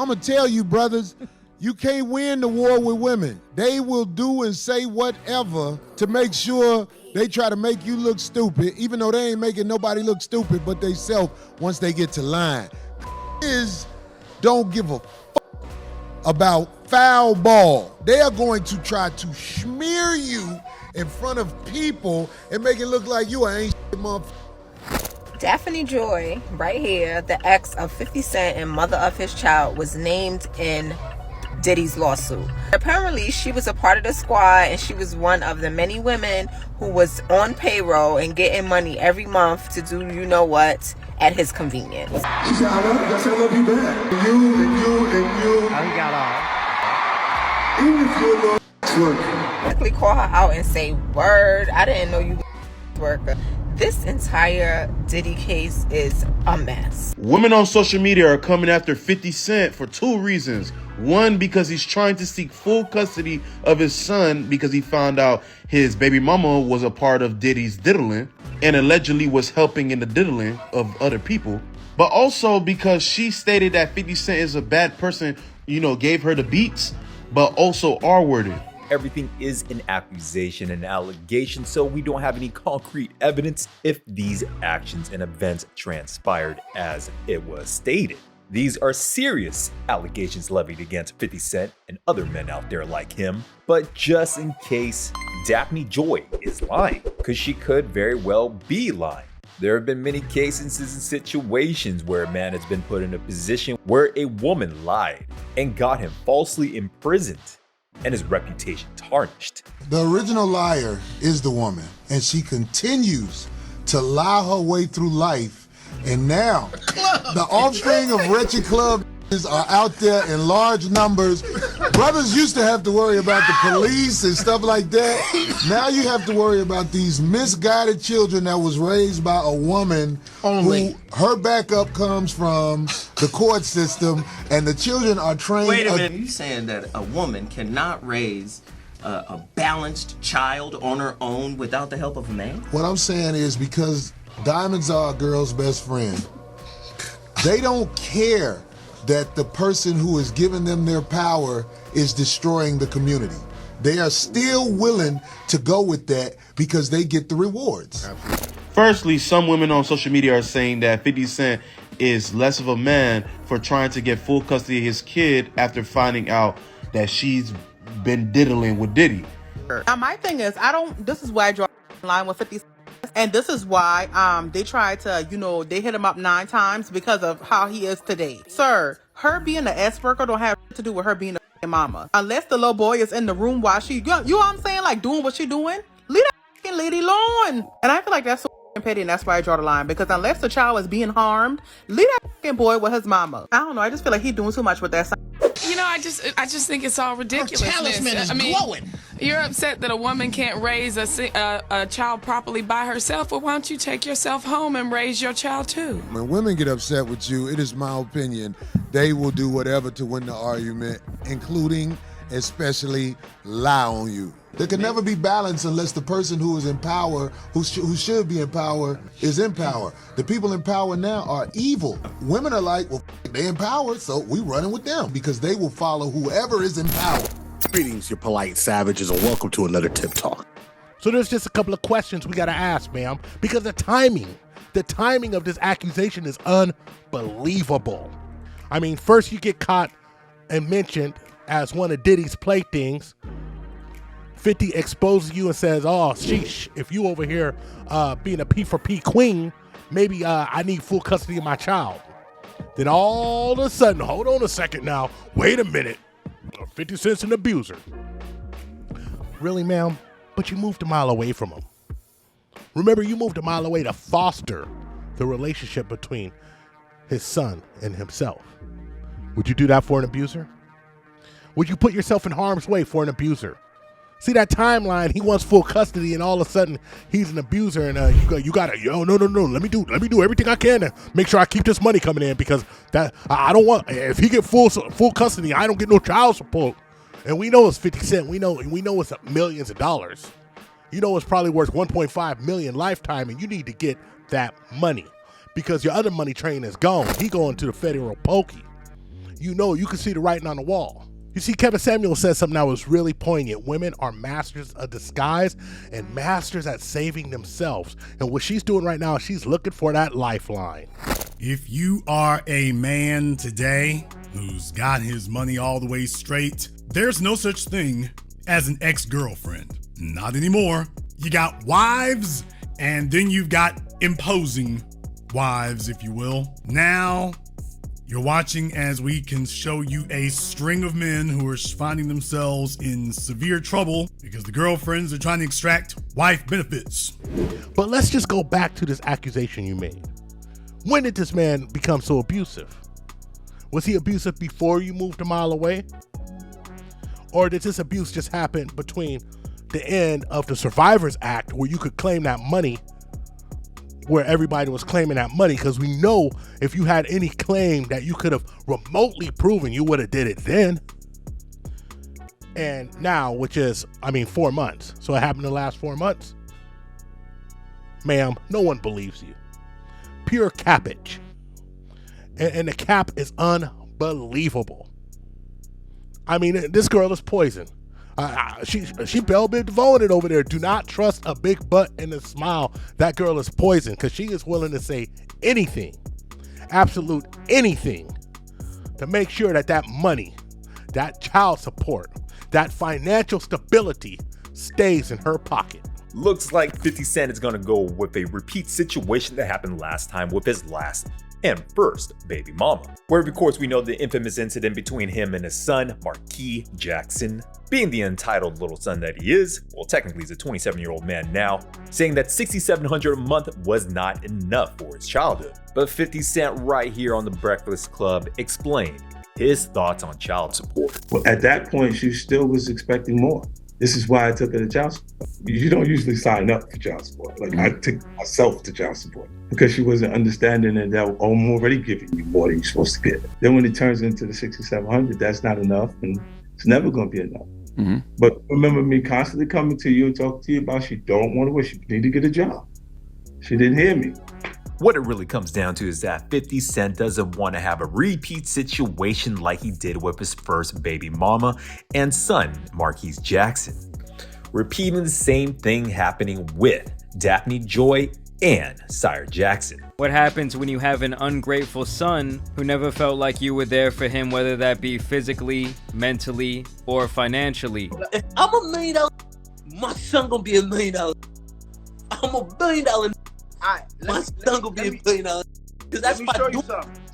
I'm going to tell you, brothers, you can't win the war with women. They will do and say whatever to make sure they try to make you look stupid, even though they ain't making nobody look stupid but they self once they get to line. Is don't give a fuck about foul ball. They are going to try to smear you in front of people and make it look like you ain't shit motherfucker. Daphne Joy, right here, the ex of 50 Cent and mother of his child, was named in Diddy's lawsuit. Apparently, she was a part of the squad and she was one of the many women who was on payroll and getting money every month to do you know what at his convenience. She said, I love you back. And you. How he got off? Even if you're a little worker. Quickly call her out and say, word, I didn't know you were a worker. This entire Diddy case is a mess. Women on social media are coming after 50 Cent for two reasons. One, because he's trying to seek full custody of his son because he found out his baby mama was a part of Diddy's diddling and allegedly was helping in the diddling of other people. But also because she stated that 50 Cent is a bad person, gave her the beats, but also R-worded. Everything is an accusation and allegation, so we don't have any concrete evidence if these actions and events transpired as it was stated. These are serious allegations levied against 50 Cent and other men out there like him. But just in case Daphne Joy is lying, because she could very well be lying. There have been many cases and situations where a man has been put in a position where a woman lied and got him falsely imprisoned and his reputation tarnished. The original liar is the woman, and she continues to lie her way through life. And now, the offspring of wretched club are out there in large numbers. Brothers used to have to worry about the police and stuff like that. Now you have to worry about these misguided children that was raised by a woman only. Who her backup comes from the court system, and the children are trained. Wait a minute, you saying that a woman cannot raise a balanced child on her own without the help of a man? What I'm saying is because diamonds are a girl's best friend. They don't care that the person who is giving them their power is destroying the community. They are still willing to go with that because they get the rewards. Firstly, some women on social media are saying that 50 Cent is less of a man for trying to get full custody of his kid after finding out that she's been diddling with Diddy. Now my thing is, this is why I draw the line with 50 Cent. And this is why they tried to, they hit him up 9 times because of how he is today. Sir, her being an S worker don't have to do with her being a mama. Unless the little boy is in the room while she, you know what I'm saying? Like doing what she doing. Leave that lady alone. And I feel like that's so petty, and that's why I draw the line. Because unless the child is being harmed, leave that boy with his mama. I don't know. I just feel like he's doing too much with that side. I just think it's all ridiculous. Her talisman is glowing. You're upset that a woman can't raise a child properly by herself. Well, why don't you take yourself home and raise your child too? When women get upset with you, it is my opinion, they will do whatever to win the argument, including, especially, lie on you. There can never be balance unless the person who is in power, who should be in power, is in power. The people in power now are evil. Women are like, well, they in power, so we running with them because they will follow whoever is in power. Greetings, you polite savages, and welcome to another Tip Talk. So there's just a couple of questions we gotta ask, ma'am, because the timing of this accusation is unbelievable. I mean, first you get caught and mentioned as one of Diddy's playthings. 50 exposes you and says, oh, sheesh, if you over here being a P4P queen, maybe I need full custody of my child. Then all of a sudden, hold on a second now, wait a minute, 50 Cent's an abuser. Really, ma'am? But you moved a mile away from him. Remember, you moved a mile away to foster the relationship between his son and himself. Would you do that for an abuser? Would you put yourself in harm's way for an abuser? See that timeline, he wants full custody and all of a sudden he's an abuser and you gotta, no, let me do everything I can to make sure I keep this money coming in because that I don't want, if he get full custody, I don't get no child support. And we know it's 50 Cent, we know it's millions of dollars. You know it's probably worth 1.5 million lifetime and you need to get that money because your other money train is gone. He going to the federal pokey. you know, you can see the writing on the wall. You see, Kevin Samuel said something that was really poignant. Women are masters of disguise and masters at saving themselves. And what she's doing right now, she's looking for that lifeline. If you are a man today who's got his money all the way straight, there's no such thing as an ex-girlfriend. Not anymore. You got wives, and then you've got imposing wives, if you will. Now, you're watching as we can show you a string of men who are finding themselves in severe trouble because the girlfriends are trying to extract wife benefits. But let's just go back to this accusation you made. When did this man become so abusive? Was he abusive before you moved a mile away? Or did this abuse just happen between the end of the Survivors Act where you could claim that money, where everybody was claiming that money? Because we know if you had any claim that you could have remotely proven, you would have did it then. And now, which is, 4 months. So it happened in the last 4 months. Ma'am, no one believes you. Pure cappage. And the cap is unbelievable. This girl is poison. She bell-bit voted over there. Do not trust a big butt and a smile. That girl is poison because she is willing to say anything, absolute anything, to make sure that money, that child support, that financial stability stays in her pocket. Looks like 50 Cent is gonna go with a repeat situation that happened last time with his last and first baby mama, where of course we know the infamous incident between him and his son, Marquis Jackson. Being the entitled little son that he is, well, technically he's a 27-year-old man now, saying that $6,700 a month was not enough for his childhood. But 50 Cent right here on The Breakfast Club explained his thoughts on child support. Well, at that point, she still was expecting more. This is why I took her to child support. You don't usually sign up for child support. Like, I took myself to child support because she wasn't understanding that I'm already giving you more than you're supposed to get. Then when it turns into the $6,700, that's not enough, and it's never going to be enough. Mm-hmm. But remember me constantly coming to you and talking to you about she don't want to work. She need to get a job. She didn't hear me. What it really comes down to is that 50 Cent doesn't want to have a repeat situation like he did with his first baby mama and son, Marquis Jackson. Repeating the same thing happening with Daphne Joy and Sire Jackson. What happens when you have an ungrateful son who never felt like you were there for him, whether that be physically, mentally, or financially? If I'm $1 million, my son gonna be $1 million. I'm $1 billion. My son gonna be $1 billion. Cause that's my dude.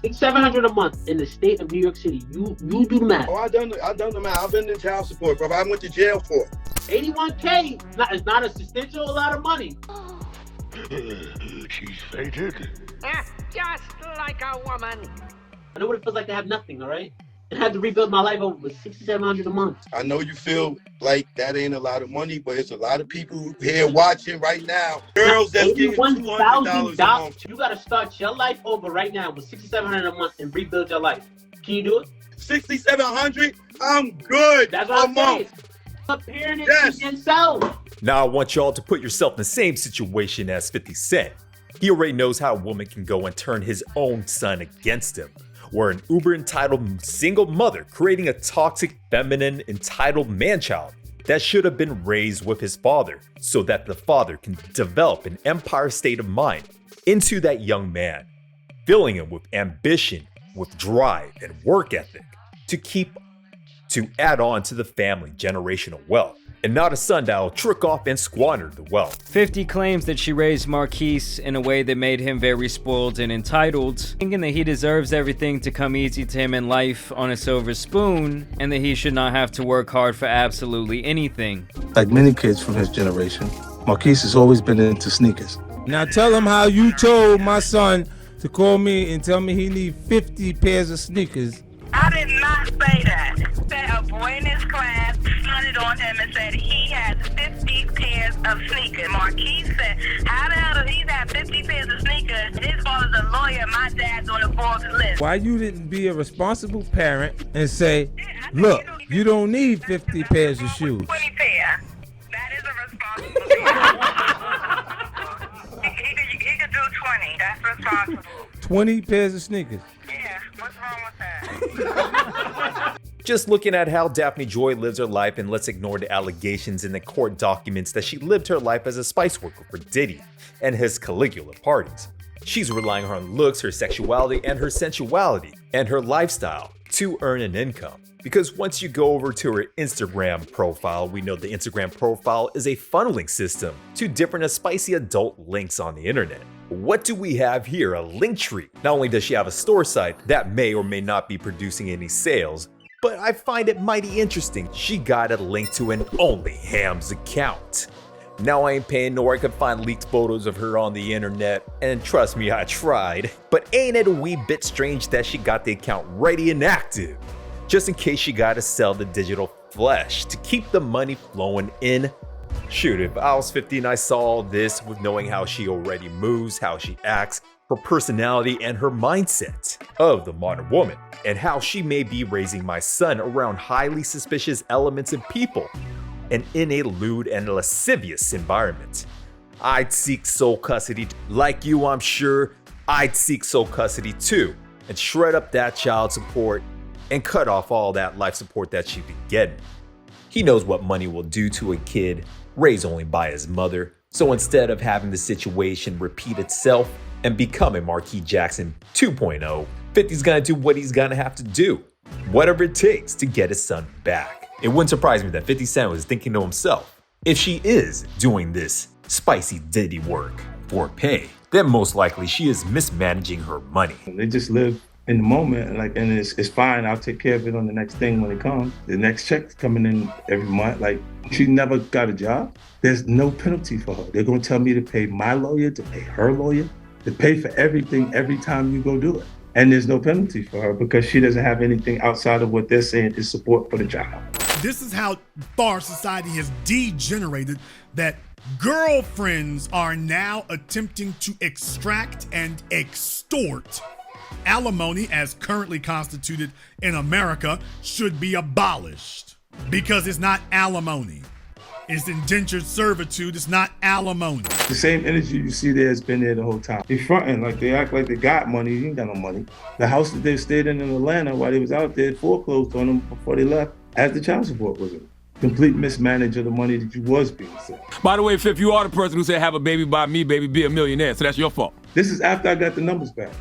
$700 a month in the state of New York City. You do the math. Oh, I done the math. I've been in child support, bro. I went to jail for it. $81K is not a substantial lot of money. She's fainted. Just like a woman. I know what it feels like to have nothing, all right? And I had to rebuild my life over with $6,700 a month. I know you feel like that ain't a lot of money, but it's a lot of people here watching right now. Girls that's getting $200 a month. You gotta start your life over right now with $6,700 a month and rebuild your life. Can you do it? $6,700? I'm good. That's what I'm saying. Comparing it to yourself. Now I want y'all to put yourself in the same situation as 50 Cent. He already knows how a woman can go and turn his own son against him. Where an uber-entitled single mother creating a toxic, feminine, entitled man-child that should have been raised with his father so that the father can develop an empire state of mind into that young man, filling him with ambition, with drive and work ethic to add on to the family generational wealth, and not a son that'll trick off and squander the wealth. 50 claims that she raised Marquise in a way that made him very spoiled and entitled, thinking that he deserves everything to come easy to him in life on a silver spoon, and that he should not have to work hard for absolutely anything. Like many kids from his generation, Marquise has always been into sneakers. Now tell him how you told my son to call me and tell me he need 50 pairs of sneakers. I did not say that. Said a boy in his class flooded on him and said he has 50 pairs of sneakers. Marquise said, how the hell does he have 50 pairs of sneakers? His father's a lawyer, my dad's on the Forbes list. Why you didn't be a responsible parent and say, look, you don't need 50 pairs of shoes. 20 pair. That is a responsible parent. He could do 20. That's responsible. 20 pairs of sneakers. Yeah, what's wrong with that? Just looking at how Daphne Joy lives her life, and let's ignore the allegations in the court documents that she lived her life as a spice worker for Diddy and his Caligula parties. She's relying on her looks, her sexuality, and her sensuality, and her lifestyle to earn an income. Because once you go over to her Instagram profile, we know the Instagram profile is a funneling system to different spicy adult links on the internet. What do we have here? A link tree. Not only does she have a store site that may or may not be producing any sales, but I find it mighty interesting. She got a link to an OnlyHams account. Now I ain't paying nor I could find leaked photos of her on the internet, and trust me, I tried. But ain't it a wee bit strange that she got the account ready and active, just in case she gotta sell the digital flesh to keep the money flowing in? Shoot, if I was 50 and I saw all this with knowing how she already moves, how she acts, her personality, and her mindset of the modern woman, and how she may be raising my son around highly suspicious elements and people, and in a lewd and lascivious environment, I'd seek sole custody. Like you, I'm sure I'd seek sole custody too, and shred up that child support and cut off all that life support that she'd be getting. He knows what money will do to a kid raised only by his mother, so instead of having the situation repeat itself and become a Marquis Jackson 2.0, 50's gonna do what he's gonna have to do, whatever it takes to get his son back. It wouldn't surprise me that 50 Cent was thinking to himself, if she is doing this spicy Diddy work for pay, then most likely she is mismanaging her money. They just live in the moment, and it's fine. I'll take care of it on the next thing when it comes. The next check's coming in every month. Like, she never got a job. There's no penalty for her. They're gonna tell me to pay my lawyer, to pay her lawyer, to pay for everything every time you go do it. And there's no penalty for her because she doesn't have anything outside of what they're saying is support for the child. This is how far society has degenerated, that girlfriends are now attempting to extract and extort. Alimony, as currently constituted in America, should be abolished because it's not alimony. It's indentured servitude. It's not alimony. The same energy you see there has been there the whole time. They fronting like they act like they got money. You ain't got no money. The house that they stayed in Atlanta while they was out there foreclosed on them before they left as the child support was in. Complete mismanage of the money that you was being sent. By the way, Fif, you are the person who said, have a baby by me, baby, be a millionaire. So that's your fault. This is after I got the numbers back.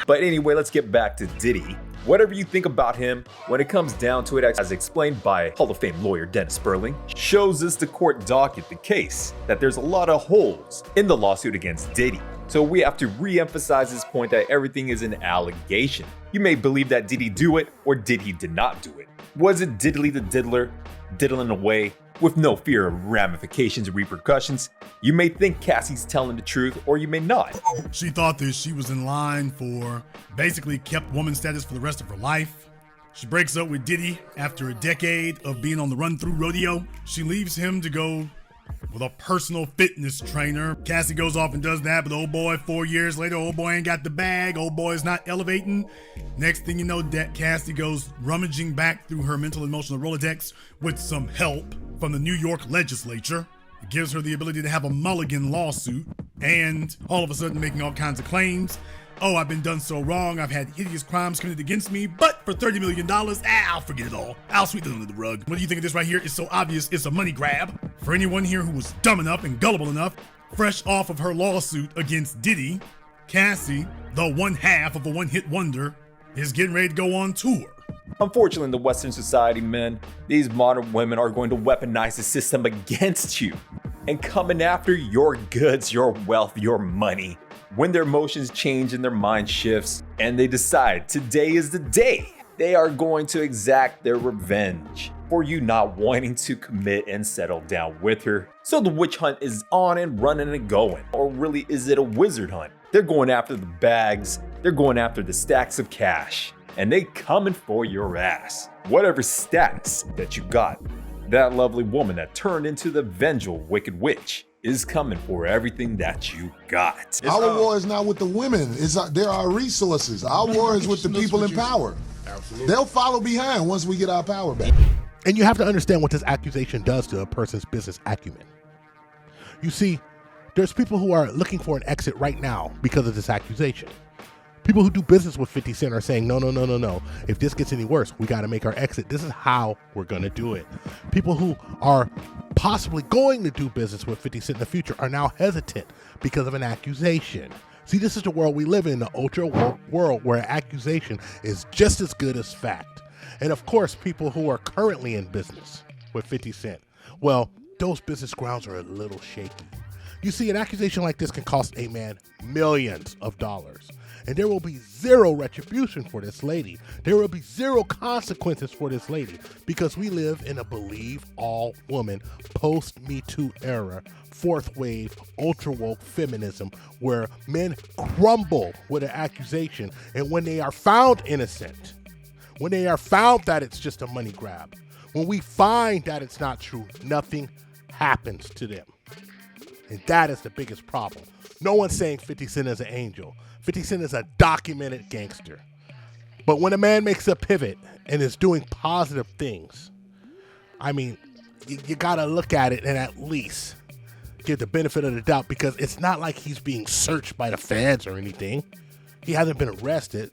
But anyway, let's get back to Diddy. Whatever you think about him, when it comes down to it, as explained by Hall of Fame lawyer Dennis Sperling, shows us the court docket, the case, that there's a lot of holes in the lawsuit against Diddy. So we have to re-emphasize this point that everything is an allegation. You may believe that Diddy do it, or Diddy did not do it. Was it Diddly the Diddler, diddling away with no fear of ramifications or repercussions? You may think Cassie's telling the truth, or you may not. She thought that she was in line for basically kept woman status for the rest of her life. She breaks up with Diddy after a decade of being on the run-through rodeo. She leaves him to go with a personal fitness trainer. Cassie goes off and does that, but old boy, 4 years later, old boy ain't got the bag. Old boy is not elevating. Next thing you know, Cassie goes rummaging back through her mental and emotional Rolodex with some help from the New York legislature. It gives her the ability to have a mulligan lawsuit, and all of a sudden making all kinds of claims. Oh, I've been done so wrong. I've had hideous crimes committed against me, but for $30 million, I'll forget it all. I'll sweep it under the rug. What do you think of this right here? It's so obvious it's a money grab. For anyone here who was dumb enough and gullible enough, fresh off of her lawsuit against Diddy, Cassie, the one half of a one-hit wonder, is getting ready to go on tour. Unfortunately, in the Western society, men, these modern women are going to weaponize the system against you and coming after your goods, your wealth, your money. When their emotions change and their mind shifts and they decide today is the day, they are going to exact their revenge for you not wanting to commit and settle down with her. So the witch hunt is on and running and going. Or really, is it a wizard hunt? They're going after the bags, they're going after the stacks of cash, and they coming for your ass. Whatever status that you got, that lovely woman that turned into the vengeful wicked witch is coming for everything that you got. Our war is not with the women. There are resources. Our war is with the people in power. Absolutely. They'll follow behind once we get our power back. And you have to understand what this accusation does to a person's business acumen. You see, there's people who are looking for an exit right now because of this accusation. People who do business with 50 Cent are saying, no. If this gets any worse, we got to make our exit. This is how we're going to do it. People who are possibly going to do business with 50 Cent in the future are now hesitant because of an accusation. See, this is the world we live in, the ultra world where accusation is just as good as fact. And of course, people who are currently in business with 50 Cent, well, those business grounds are a little shaky. You see, an accusation like this can cost a man millions of dollars. And there will be zero retribution for this lady. There will be zero consequences for this lady because we live in a believe all woman post-Me Too era, fourth wave, ultra woke feminism where men crumble with an accusation, and when they are found innocent, when they are found that it's just a money grab, when we find that it's not true, nothing happens to them. And that is the biggest problem. No one's saying 50 Cent is an angel. 50 Cent is a documented gangster. But when a man makes a pivot and is doing positive things, I mean, you gotta look at it and at least give the benefit of the doubt, because it's not like he's being searched by the feds or anything. He hasn't been arrested,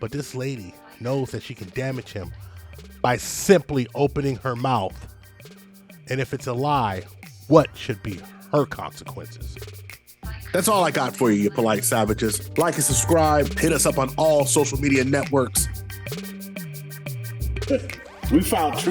but this lady knows that she can damage him by simply opening her mouth. And if it's a lie, what should be her consequences? That's all I got for you polite savages. Like and subscribe. Hit us up on all social media networks. We found truth.